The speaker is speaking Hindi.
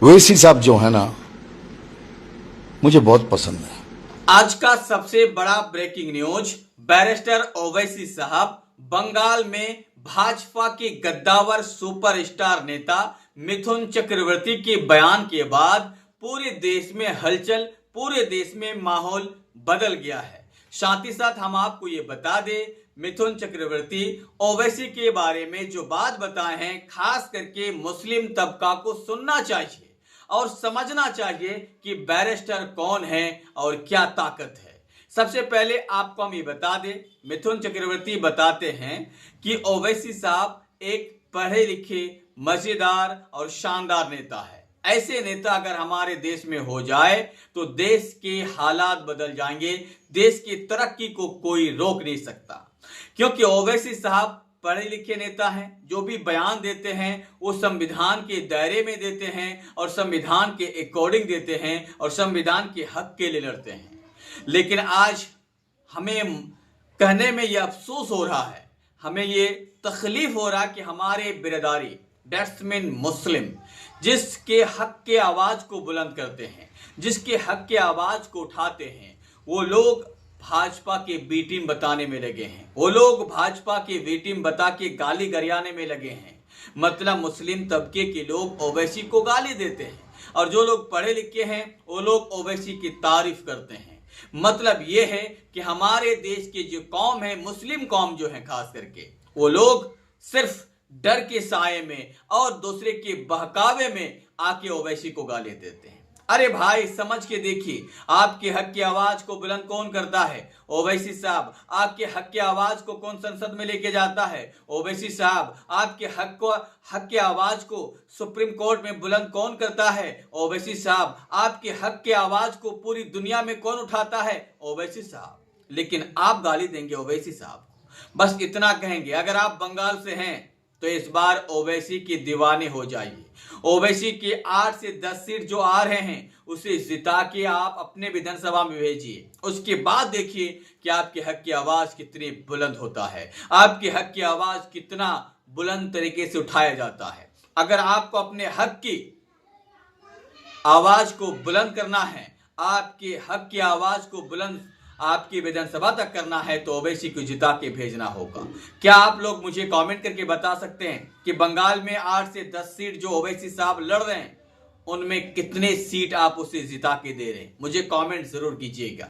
ओवैसी साहब जो है ना, मुझे बहुत पसंद है। आज का सबसे बड़ा ब्रेकिंग न्यूज, बैरिस्टर ओवैसी साहब बंगाल में भाजपा के गद्दावर सुपरस्टार नेता मिथुन चक्रवर्ती के बयान के बाद पूरे देश में हलचल, पूरे देश में माहौल बदल गया है। साथ ही साथ हम आपको ये बता दें, मिथुन चक्रवर्ती ओवैसी के बारे में जो बात बताए हैं, खास करके मुस्लिम तबका को सुनना चाहिए और समझना चाहिए कि बैरिस्टर कौन है और क्या ताकत है। सबसे पहले आपको हम ये बता दें, मिथुन चक्रवर्ती बताते हैं कि ओवैसी साहब एक पढ़े लिखे, मजेदार और शानदार नेता है। ऐसे नेता अगर हमारे देश में हो जाए तो देश के हालात बदल जाएंगे, देश की तरक्की को कोई रोक नहीं सकता। क्योंकि ओवैसी साहब पढ़े लिखे नेता हैं, जो भी बयान देते हैं वो संविधान के दायरे में देते हैं और संविधान के अकॉर्डिंग देते हैं और संविधान के हक के लिए लड़ते हैं। लेकिन आज हमें कहने में ये अफसोस हो रहा है, हमें ये तकलीफ हो रहा है कि हमारे बिरादरी दैट्समैन मुस्लिम जिसके हक के आवाज को बुलंद करते हैं, जिसके हक के आवाज को उठाते हैं, वो लोग भाजपा के बी टीम बताने में लगे हैं। वो लोग भाजपा के बी टीम बता के गाली गरियाने में लगे हैं। मतलब मुस्लिम तबके के लोग ओवैसी को गाली देते हैं और जो लोग पढ़े लिखे हैं वो लोग ओवैसी की तारीफ करते हैं। मतलब ये है कि हमारे देश की जो कौम है, मुस्लिम कौम जो है खास करके, वो लोग सिर्फ डर के साये में और दूसरे के बहकावे में आके ओवैसी को गाली देते हैं। अरे भाई समझ के देखिए, आपके हक की आवाज को बुलंद कौन करता है? ओवैसी साहब। आपके हक की आवाज को कौन संसद में लेके जाता है? ओवैसी साहब। आपके हक की आवाज को सुप्रीम कोर्ट में बुलंद कौन करता है? ओवैसी साहब। आपके हक की आवाज को पूरी दुनिया में कौन उठाता है? ओवैसी साहब। लेकिन आप गाली देंगे ओवैसी साहब को। बस इतना कहेंगे, अगर आप बंगाल से हैं तो इस बार ओवैसी के दीवाने हो जाइए। ओवैसी के 8 से 10 सीट जो आ रहे हैं उसे जिता के आप अपने विधानसभा में भेजिए। उसके बाद देखिए कि आपके हक की आवाज कितनी बुलंद होता है, आपके हक की आवाज कितना बुलंद तरीके से उठाया जाता है। अगर आपको अपने हक की आवाज को बुलंद करना है, आपके हक की आवाज को बुलंद आपकी विधानसभा तक करना है तो ओवैसी को जिता के भेजना होगा। क्या आप लोग मुझे कमेंट करके बता सकते हैं कि बंगाल में 8 से 10 सीट जो ओवैसी साहब लड़ रहे हैं उनमें कितने सीट आप उसे जिता के दे रहे हैं? मुझे कमेंट जरूर कीजिएगा।